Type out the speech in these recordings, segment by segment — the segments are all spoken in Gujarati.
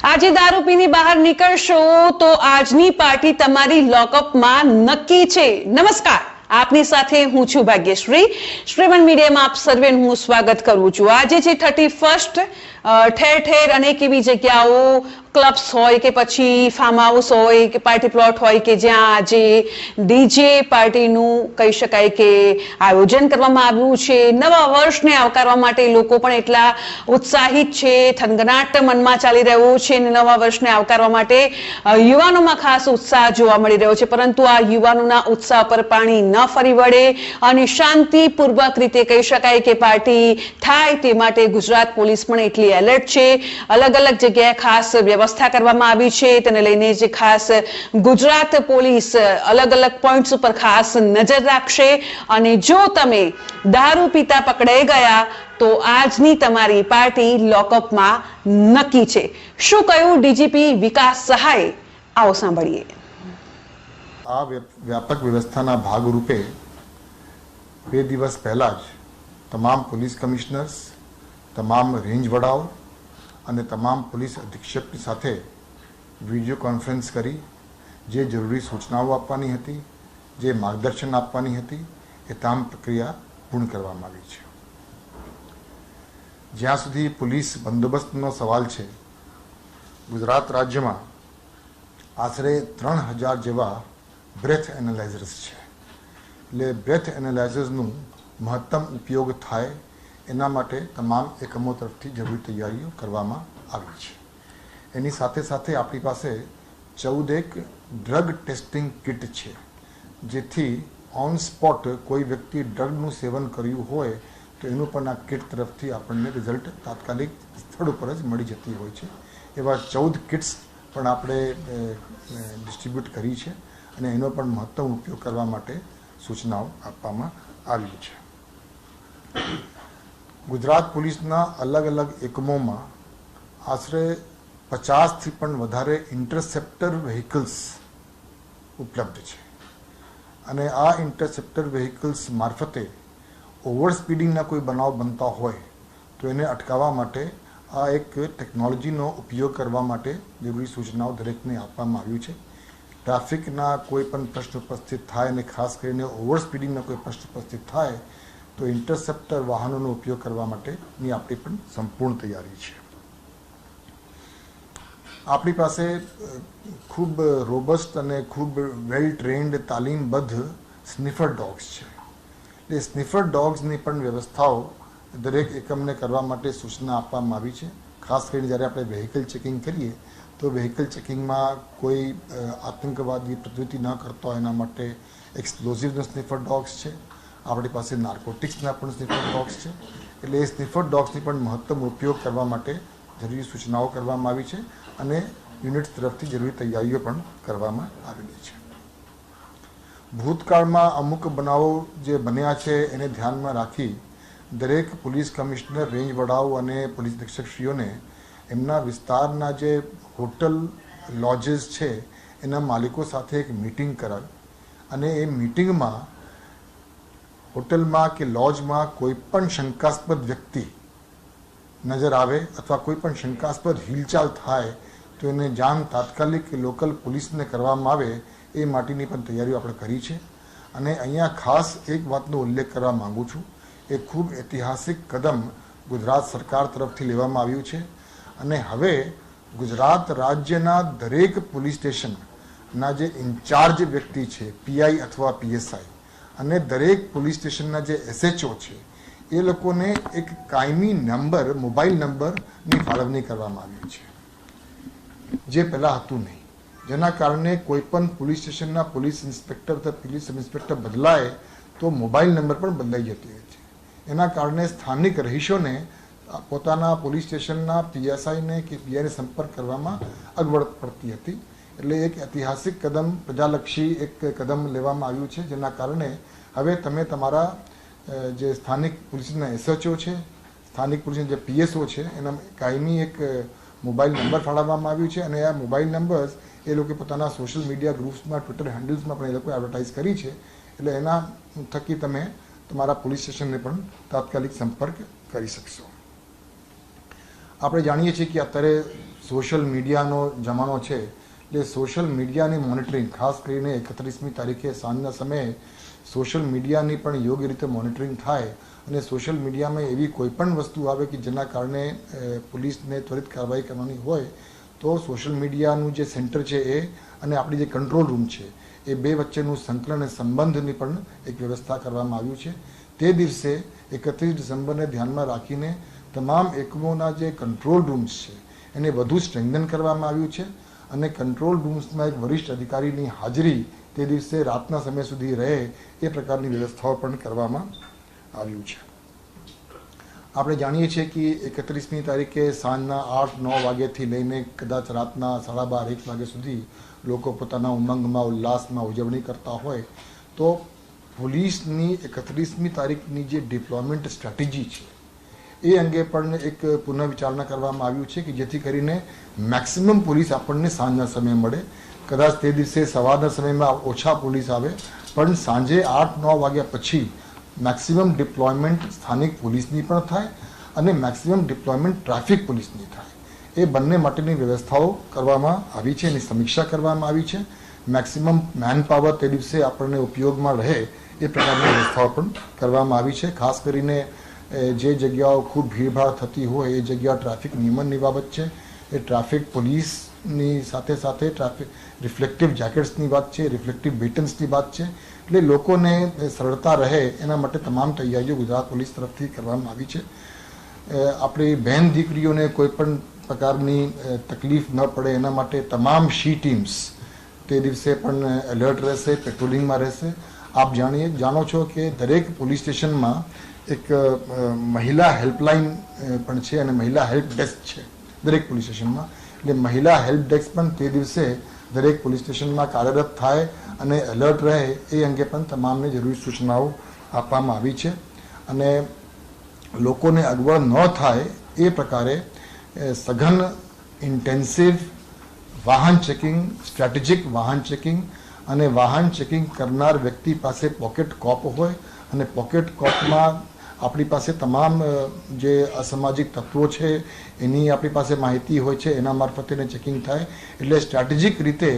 આજે દારૂ પીને બહાર નીકળશો તો આજની પાર્ટી તમારી લોકઅપમાં નક્કી છે। નમસ્કાર, આપની સાથે હું છું ભાગ્યશ્રી। શ્રીમન મીડિયામાં આપ સર્વેનું હું સ્વાગત કરું છું। આજે છે 31st, ઠેર ઠેર અનેક એવી જગ્યાઓ, ક્લબ્સ હોય કે પછી ફાર્મ હાઉસ હોય કે પાર્ટી પ્લોટ હોય કે જ્યાં આજે ડીજે પાર્ટીનું કહી શકાય કે આયોજન કરવામાં આવ્યું છે। નવા વર્ષને આવકારવા માટે લોકો પણ એટલા ઉત્સાહિત છે, થનગનાટ મનમાં ચાલી રહ્યો છે અને નવા વર્ષને આવકારવા માટે યુવાનોમાં ખાસ ઉત્સાહ જોવા મળી રહ્યો છે। પરંતુ આ યુવાનોના ઉત્સાહ પર પાણી ન ફરી વળે અને શાંતિપૂર્વક રીતે કહી શકાય કે પાર્ટી થાય તે માટે ગુજરાત પોલીસ પણ એટલી એલર્ટ છે। અલગ અલગ જગ્યાએ ખાસ વ્યવસ્થા કરવામાં આવી છે, તેને લઈને જે ખાસ ગુજરાત પોલીસ અલગ અલગ પોઈન્ટ્સ ઉપર ખાસ નજર રાખશે અને જો તમે દારૂ પીતા પકડાઈ ગયા તો આજની તમારી પાર્ટી લોકઅપમાં નક્કી છે। શું કહ્યું ડીજીપી વિકાસ સહાય, આવો સાંભળીએ। આ વ્યાપક વ્યવસ્થાના ભાગરૂપે 2 દિવસ પહેલા જ તમામ પોલીસ કમિશનર્સ, તમામ રેન્જ વડાઓ અને તમામ પોલીસ અધિક્ષકની સાથે વિડીયો કોન્ફરન્સ કરી જે જરૂરી સૂચનાઓ આપવાની હતી, જે માર્ગદર્શન આપવાની હતી, એ તમામ પ્રક્રિયા પૂર્ણ કરવામાં આવી છે। જ્યાં સુધી પોલીસ બંદોબસ્તનો સવાલ છે, ગુજરાત રાજ્યમાં આશરે 3000 જેવા બ્રેથ એનાલાઇઝર્સ છે। એટલે બ્રેથ એનાલાઇઝર્સનું મહત્તમ ઉપયોગ થાય એના માટે તમામ એકમો તરફથી જરૂરી તૈયારીઓ કરવામાં આવી છે। એની સાથે સાથે આપણી પાસે 14 ડ્રગ ટેસ્ટિંગ કિટ છે, જેથી ઓન સ્પોટ કોઈ વ્યક્તિ ડ્રગનું સેવન કર્યું હોય તો એનું પણ આ કિટ તરફથી આપણને રિઝલ્ટ તાત્કાલિક સ્થળ ઉપર જ મળી જતી હોય છે। એવા 14 કિટ્સ પણ આપણે ડિસ્ટ્રીબ્યુટ કરી છે અને એનો પણ મહત્તમ ઉપયોગ કરવા માટે સૂચનાઓ આપવામાં આવી છે। ગુજરાત પોલીસના અલગ અલગ એકમોમાં આશરે 50થી પણ વધારે ઇન્ટરસેપ્ટર વ્હીકલ્સ ઉપલબ્ધ છે અને આ ઇન્ટરસેપ્ટર વ્હીકલ્સ મારફતે ઓવર સ્પીડિંગના કોઈ બનાવ બનતા હોય તો એને અટકાવવા માટે આ એક ટેકનોલોજીનો ઉપયોગ કરવા માટે જરૂરી સૂચનાઓ દરેકને આપવામાં આવ્યું છે। ટ્રાફિકના કોઈ પણ પ્રશ્ન ઉપસ્થિત થાય અને ખાસ કરીને ઓવર સ્પીડિંગના કોઈ પ્રશ્ન ઉપસ્થિત થાય તો ઇન્ટરસેપ્ટર વાહનોનો ઉપયોગ કરવા માટેની આપણી પણ સંપૂર્ણ તૈયારી છે। આપણી પાસે ખૂબ રોબસ્ટ અને ખૂબ વેલ ટ્રેન્ડ તાલીમબદ્ધ સ્નિફર ડોગ્સ છે। એ સ્નિફર ડોગ્સની પણ વ્યવસ્થાઓ દરેક એકમને કરવા માટે સૂચના આપવામાં આવી છે। ખાસ કરીને જ્યારે આપણે વ્હીકલ ચેકિંગ કરીએ તો વ્હીકલ ચેકિંગમાં કોઈ આતંકવાદી પ્રવૃત્તિ ન કરતા હોય એના માટે એક્સપ્લોઝિવના સ્નિફર ડોગ્સ છે। આપણી પાસે નાર્કોટિક્સના પણ સ્નિફર ડોગ્સ છે। એટલે એ સ્નિફર ડોગ્સની પણ મહત્તમ ઉપયોગ કરવા માટે જરૂરી સૂચનાઓ કરવામાં આવી છે અને યુનિટ્સ તરફથી જરૂરી તૈયારીઓ પણ કરવામાં આવેલી છે। ભૂતકાળમાં અમુક બનાવો જે બન્યા છે એને ધ્યાનમાં રાખી દરેક પોલીસ કમિશનર, રેન્જ વડાઓ અને પોલીસ અધિક્ષકશ્રીઓને એમના વિસ્તારના જે હોટલ લોજેસ છે એના માલિકો સાથે એક મિટિંગ કરાવી અને એ મિટિંગમાં હોટલમાં કે લોજમાં કોઈ પણ શંકાસ્પદ વ્યક્તિ નજર આવે અથવા કોઈ પણ શંકાસ્પદ હિલચાલ થાય તો એને જાણ તાત્કાલિક લોકલ પોલીસને કરવામાં આવે એ માટેની પણ તૈયારીઓ આપણે કરી છે। અને અહીંયા ખાસ એક વાતનો ઉલ્લેખ કરવા માગું છું, એ ખૂબ ઐતિહાસિક કદમ ગુજરાત સરકાર તરફથી લેવામાં આવ્યું છે અને હવે ગુજરાત રાજ્યના દરેક પોલીસ સ્ટેશનના જે ઇન્ચાર્જ વ્યક્તિ છે, પીઆઈ અથવા પીએસઆઈ, અને દરેક પોલીસ સ્ટેશનના જે એસએચઓ છે એ લોકોને એક કાયમી નંબર, મોબાઈલ નંબરની ફાળવણી કરવામાં આવી છે, જે પહેલાં હતું નહીં। જેના કારણે કોઈ પણ પોલીસ સ્ટેશનના પોલીસ ઇન્સ્પેક્ટર અથવા પોલીસ સબ ઇન્સ્પેક્ટર બદલાય તો મોબાઈલ નંબર પણ બદલાઈ જતી હોય છે। એના કારણે સ્થાનિક રહીશોને પોતાના પોલીસ સ્ટેશનના પીએસઆઈને કે પીઆઈને સંપર્ક કરવામાં અગવડ પડતી હતી। એટલે એક ઐતિહાસિક કદમ, પ્રજાલક્ષી એક કદમ લેવામાં આવ્યું છે, જેના કારણે હવે તમે તમારા જે સ્થાનિક પોલીસના એસએચઓ છે, સ્થાનિક પોલીસના જે પીએસઓ છે, એના કાયમી એક મોબાઈલ નંબર ફાળવવામાં આવ્યું છે અને આ મોબાઈલ નંબર્સ એ લોકો પોતાના સોશિયલ મીડિયા ગ્રુપ્સમાં, ટ્વિટર હેન્ડલ્સમાં પણ એ લોકોએ એડવર્ટાઇઝ કરી છે। એટલે એના થકી તમે તમારા પોલીસ સ્ટેશનને પણ તાત્કાલિક સંપર્ક કરી શકશો। આપણે જાણીએ છીએ કે અત્યારે સોશિયલ મીડિયાનો જમાનો છે એટલે સોશિયલ મીડિયાની મોનિટરિંગ ખાસ કરીને 31મી તારીખે સાંજના સમયે સોશિયલ મીડિયાની પણ યોગ્ય રીતે મોનિટરિંગ થાય અને સોશિયલ મીડિયામાં એવી કોઈ પણ વસ્તુ આવે કે જેના કારણે પોલીસને ત્વરિત કાર્યવાહી કરવાની હોય તો સોશિયલ મીડિયાનું જે સેન્ટર છે એ અને આપણી જે કંટ્રોલ રૂમ છે એ બે વચ્ચેનું સંકલન અને સંબંધની પણ એક વ્યવસ્થા કરવામાં આવ્યું છે. તે દિવસે 31 ડિસેમ્બરને ધ્યાનમાં રાખીને તમામ એકમોના જે કંટ્રોલ રૂમ્સ છે એને વધુ સ્ટ્રેન્થન કરવામાં આવ્યું છે અને કંટ્રોલ રૂમ્સમાં એક વરિષ્ઠ અધિકારીની હાજરી તે દિવસે રાતના સમય સુધી રહે એ પ્રકારની વ્યવસ્થાઓ પણ કરવામાં આવ્યું છે. આપણે જાણીએ છીએ કે 31મી તારીખે સાંજના 8-9 વાગ્યાથી લઈને કદાચ રાતના 12:30-1 વાગ્યા સુધી લોકો પોતાના ઉમંગમાં ઉલ્લાસમાં ઉજવણી કરતા હોય તો પોલીસની 31મી તારીખની જે ડિપ્લોયમેન્ટ સ્ટ્રેટેજી છે એ અંગે પણ એક પુનઃવિચારણા કરવામાં આવ્યું છે કે જેથી કરીને મેક્સિમમ પોલીસ આપણને સાંજના સમયે મળે. કદાચ તે દિવસે સવારના સમયમાં ઓછા પોલીસ આવે પણ સાંજે 8-9 વાગ્યા પછી મેક્સિમમ ડિપ્લોયમેન્ટ સ્થાનિક પોલીસની પણ થાય અને મેક્સિમમ ડિપ્લોયમેન્ટ ટ્રાફિક પોલીસની થાય. એ બંને માટેની વ્યવસ્થાઓ કરવામાં આવી છે એની સમીક્ષા કરવામાં આવી છે. મેક્સિમમ મેન પાવર તે દિવસે આપણને ઉપયોગમાં રહે એ પ્રકારની વ્યવસ્થાઓ પણ કરવામાં આવી છે. ખાસ કરીને જે જગ્યાઓ ખૂબ ભીડભાડ થતી હોય એ જગ્યા ટ્રાફિક નિયમનની બાબત છે. એ ટ્રાફિક પોલીસની સાથે સાથે ટ્રાફિક રિફ્લેક્ટિવ જેકેટ્સની વાત છે, રિફ્લેક્ટિવ બેટન્સની વાત છે. એટલે લોકોને સરળતા રહે એના માટે તમામ તૈયારીઓ ગુજરાત પોલીસ તરફથી કરવામાં આવી છે. આપણી બહેન દીકરીઓને કોઈ પણ પ્રકારની તકલીફ ન પડે એના માટે તમામ શી ટીમ્સ તે દિવસે પણ એલર્ટ રહેશે, પેટ્રોલિંગમાં રહેશે. આપ જાણો છો કે દરેક પોલીસ સ્ટેશનમાં એક મહિલા હેલ્પલાઇન પણ છે અને મહિલા હેલ્પ ડેસ્ક છે દરેક પોલીસ સ્ટેશનમાં. એટલે મહિલા હેલ્પ ડેસ્ક પણ તે દિવસે દરેક પોલીસ સ્ટેશનમાં કાર્યરત થાય અને એલર્ટ રહે એ અંગે પણ તમામને જરૂરી સૂચનાઓ આપવામાં આવી છે. અને લોકોને અગવડ ન થાય એ પ્રકારે સઘન ઇન્ટેન્સિવ વાહન ચેકિંગ, સ્ટ્રેટેજિક વાહન ચેકિંગ અને વાહન ચેકિંગ કરનાર વ્યક્તિ પાસે પોકેટ કોપ હોય અને પોકેટ કોપમાં આપણી પાસે તમામ જે અસામાજિક તત્વો છે એની આપણી પાસે માહિતી હોય છે એના મારફતે ચેકિંગ થાય. એટલે સ્ટ્રેટેજિક રીતે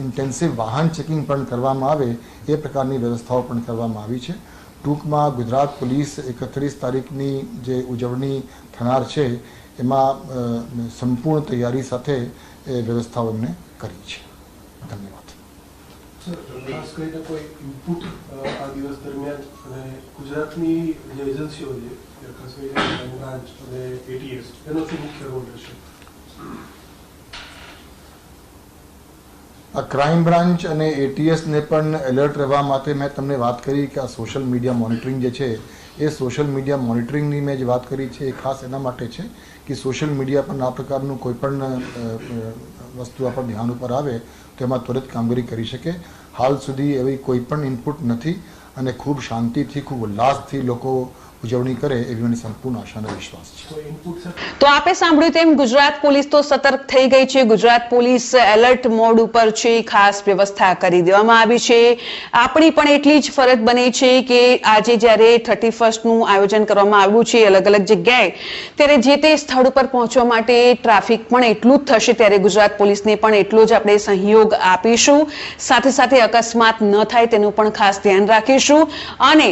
ઇન્ટેન્સિવ વાહન ચેકિંગ પણ કરવામાં આવે એ પ્રકારની વ્યવસ્થાઓ પણ કરવામાં આવી છે. ટૂંકમાં ગુજરાત પોલીસ 31 તારીખની જે ઉજવણી થનાર છે એમાં સંપૂર્ણ તૈયારી સાથે વ્યવસ્થાઓ એમને કરી છે. ધન્યવાદ. ખાસ કરીને કોઈ ઇનપુટ આ દિવસ દરમિયાન અને ગુજરાતની જે એજન્સીઓ છે ખાસ કરીને ક્રાઇમ બ્રાન્ચ અને એટીએસ એનો શું મુખ્ય રોલ રહેશે? આ ક્રાઇમ બ્રાન્ચ અને એટીએસને પણ એલર્ટ રહેવા માટે મેં તમને વાત કરી કે આ સોશિયલ મીડિયા મોનિટરિંગ જે છે એ સોશિયલ મીડિયા મોનિટરિંગની મેં જે વાત કરી છે એ ખાસ એના માટે છે કે સોશિયલ મીડિયા પર આ પ્રકારનું કોઈ પણ વસ્તુ આપણા ધ્યાન ઉપર આવે તો એમાં ત્વરિત કામગીરી કરી શકે. હાલ સુધી એવી કોઈ પણ ઇનપુટ નથી અને ખૂબ શાંતિથી, ખૂબ ઉલ્લાસથી લોકો ઉજવણી કરે એવી મને સંપૂર્ણ આશા અને વિશ્વાસ છે. તો આપે સાંભળ્યું તેમ ગુજરાત પોલીસ તો સતર્ક થઈ ગઈ છે. ગુજરાત પોલીસ એલર્ટ મોડ ઉપર છે. ખાસ વ્યવસ્થા કરી દેવામાં આવી છે. આપણી પણ એટલી જ ફરજ બને છે કે આજે જ્યારે 31st નું આયોજન કરવામાં આવ્યું છે અલગ અલગ જગ્યાએ, ત્યારે જે તે સ્થળ ઉપર પહોંચવા માટે ટ્રાફિક પણ એટલું જ થશે ત્યારે ગુજરાત પોલીસને પણ એટલો જ આપણે સહયોગ આપીશું. સાથે સાથે અકસ્માત ન થાય તેનું પણ ખાસ ધ્યાન રાખીશું અને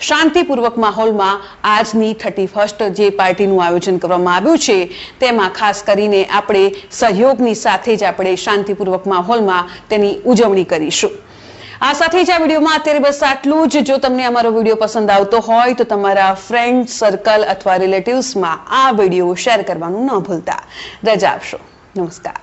શાંતિપૂર્વક માહોલમાં આજની 31st જે પાર્ટીનું આયોજન કરવામાં આવ્યું છે તેમાં ખાસ કરીને આપણે સહયોગની સાથે જ આપણે શાંતિપૂર્વક માહોલમાં તેની ઉજવણી કરીશું. આ સાથે જ આ વિડીયોમાં અત્યારે બસ આટલું જ. જો તમને અમારો વિડીયો પસંદ આવતો હોય તો તમારા ફ્રેન્ડ સર્કલ અથવા રિલેટિવ્સમાં આ વિડીયો શેર કરવાનું ન ભૂલતા. રજા આપશો. નમસ્કાર.